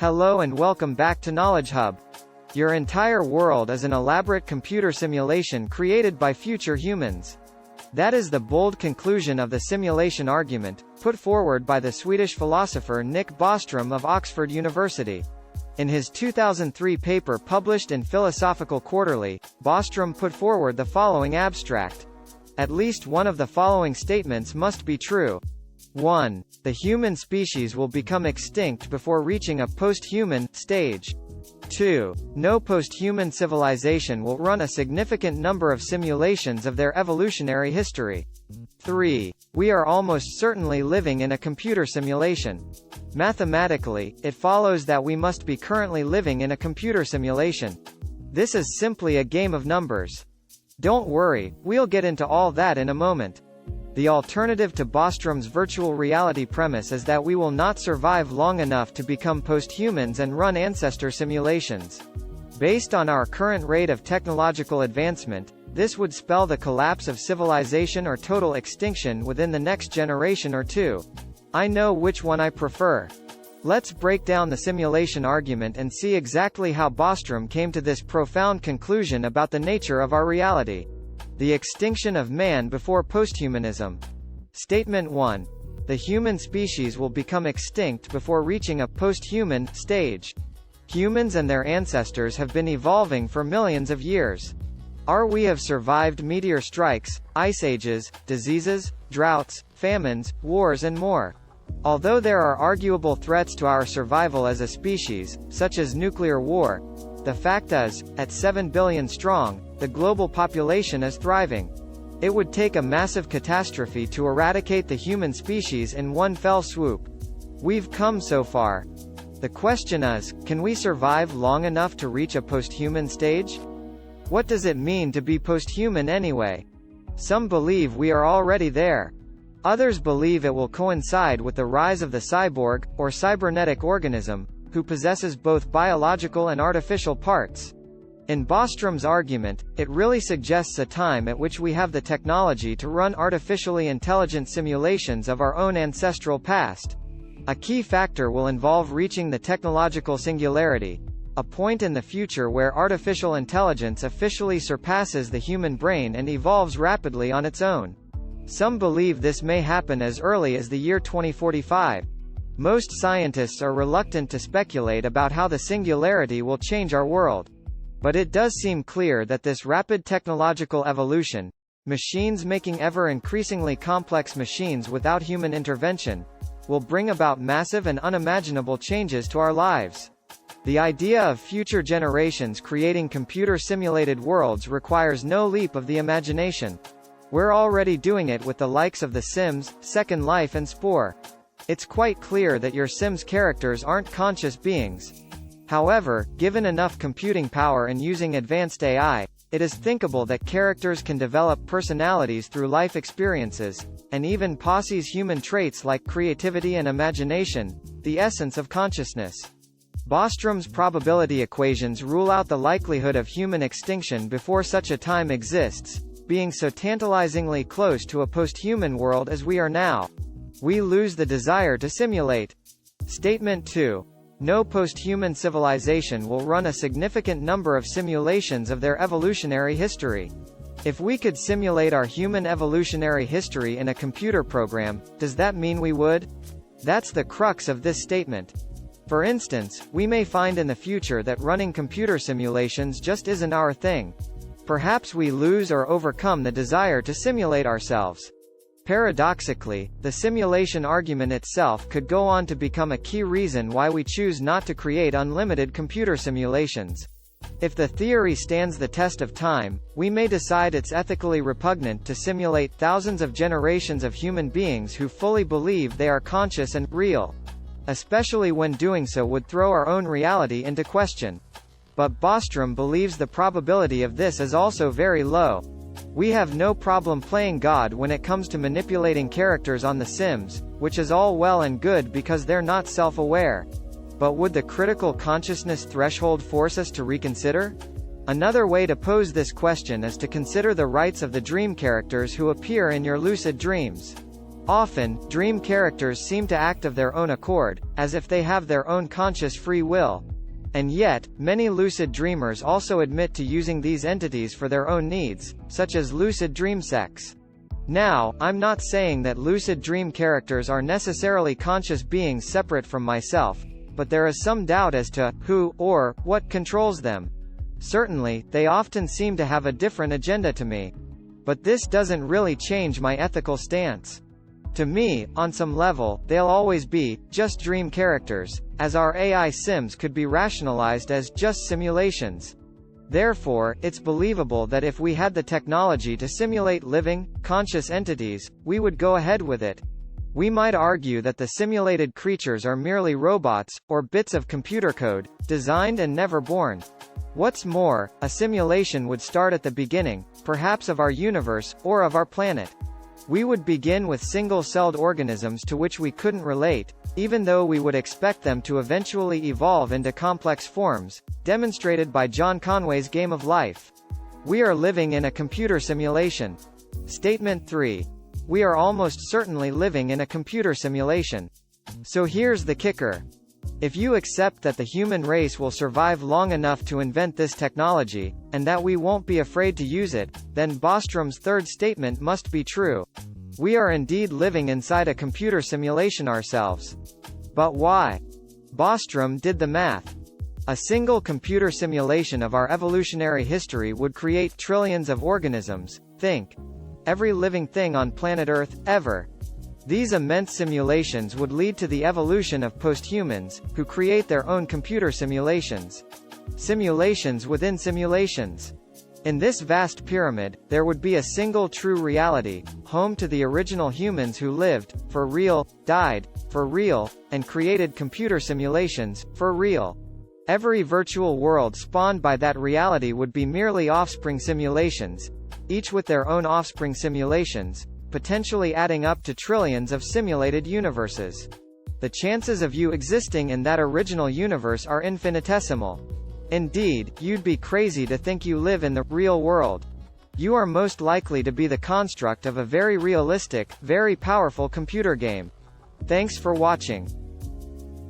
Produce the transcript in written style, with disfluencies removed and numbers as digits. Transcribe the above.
Hello and welcome back to Knowledge Hub. Your entire world is an elaborate computer simulation created by future humans. That is the bold conclusion of the simulation argument, put forward by the Swedish philosopher Nick Bostrom of Oxford University. In his 2003 paper published in Philosophical Quarterly, Bostrom put forward the following abstract. At least one of the following statements must be true. 1. The human species will become extinct before reaching a post-human stage. 2. No post-human civilization will run a significant number of simulations of their evolutionary history. 3. We are almost certainly living in a computer simulation. Mathematically, it follows that we must be currently living in a computer simulation. This is simply a game of numbers. Don't worry, we'll get into all that in a moment. The alternative to Bostrom's virtual reality premise is that we will not survive long enough to become post-humans and run ancestor simulations. Based on our current rate of technological advancement, this would spell the collapse of civilization or total extinction within the next generation or two. I know which one I prefer. Let's break down the simulation argument and see exactly how Bostrom came to this profound conclusion about the nature of our reality. The extinction of man before posthumanism. Statement 1. The human species will become extinct before reaching a post-human stage. Humans and their ancestors have been evolving for millions of years. We have survived meteor strikes, ice ages, diseases, droughts, famines, wars and more. Although there are arguable threats to our survival as a species, such as nuclear war, the fact is, at 7 billion strong, the global population is thriving. It would take a massive catastrophe to eradicate the human species in one fell swoop. We've come so far. The question is, can we survive long enough to reach a post-human stage? What does it mean to be post-human anyway? Some believe we are already there. Others believe it will coincide with the rise of the cyborg, or cybernetic organism, who possesses both biological and artificial parts. In Bostrom's argument, it really suggests a time at which we have the technology to run artificially intelligent simulations of our own ancestral past. A key factor will involve reaching the technological singularity, a point in the future where artificial intelligence officially surpasses the human brain and evolves rapidly on its own. Some believe this may happen as early as the year 2045. Most scientists are reluctant to speculate about how the singularity will change our world. But it does seem clear that this rapid technological evolution, machines making ever increasingly complex machines without human intervention, will bring about massive and unimaginable changes to our lives. The idea of future generations creating computer-simulated worlds requires no leap of the imagination. We're already doing it with the likes of The Sims, Second Life and Spore. It's quite clear that your Sims characters aren't conscious beings. However, given enough computing power and using advanced AI, it is thinkable that characters can develop personalities through life experiences, and even possess human traits like creativity and imagination, the essence of consciousness. Bostrom's probability equations rule out the likelihood of human extinction before such a time exists, being so tantalizingly close to a post-human world as we are now. We lose the desire to simulate. Statement 2. No post-human civilization will run a significant number of simulations of their evolutionary history. If we could simulate our human evolutionary history in a computer program, does that mean we would? That's the crux of this statement. For instance, we may find in the future that running computer simulations just isn't our thing. Perhaps we lose or overcome the desire to simulate ourselves. Paradoxically, the simulation argument itself could go on to become a key reason why we choose not to create unlimited computer simulations. If the theory stands the test of time, we may decide it's ethically repugnant to simulate thousands of generations of human beings who fully believe they are conscious and real. Especially when doing so would throw our own reality into question. But Bostrom believes the probability of this is also very low. We have no problem playing God when it comes to manipulating characters on The Sims, which is all well and good because they're not self-aware. But would the critical consciousness threshold force us to reconsider? Another way to pose this question is to consider the rights of the dream characters who appear in your lucid dreams. Often, dream characters seem to act of their own accord, as if they have their own conscious free will. And yet, many lucid dreamers also admit to using these entities for their own needs, such as lucid dream sex. Now, I'm not saying that lucid dream characters are necessarily conscious beings separate from myself, but there is some doubt as to who, or what, controls them. Certainly, they often seem to have a different agenda to me. But this doesn't really change my ethical stance. To me, on some level, they'll always be just dream characters, as our AI sims could be rationalized as just simulations. Therefore, it's believable that if we had the technology to simulate living, conscious entities, we would go ahead with it. We might argue that the simulated creatures are merely robots, or bits of computer code, designed and never born. What's more, a simulation would start at the beginning, perhaps of our universe, or of our planet. We would begin with single-celled organisms to which we couldn't relate, even though we would expect them to eventually evolve into complex forms, demonstrated by John Conway's Game of Life. We are living in a computer simulation. Statement 3. We are almost certainly living in a computer simulation. So here's the kicker. If you accept that the human race will survive long enough to invent this technology, and that we won't be afraid to use it, then Bostrom's third statement must be true. We are indeed living inside a computer simulation ourselves. But why? Bostrom did the math. A single computer simulation of our evolutionary history would create trillions of organisms. Think. Every living thing on planet Earth, ever. These immense simulations would lead to the evolution of posthumans, who create their own computer simulations. Simulations within simulations. In this vast pyramid, there would be a single true reality, home to the original humans who lived, for real, died, for real, and created computer simulations, for real. Every virtual world spawned by that reality would be merely offspring simulations, each with their own offspring simulations, potentially adding up to trillions of simulated universes. The chances of you existing in that original universe are infinitesimal. Indeed, you'd be crazy to think you live in the real world. You are most likely to be the construct of a very realistic, very powerful computer game. Thanks for watching.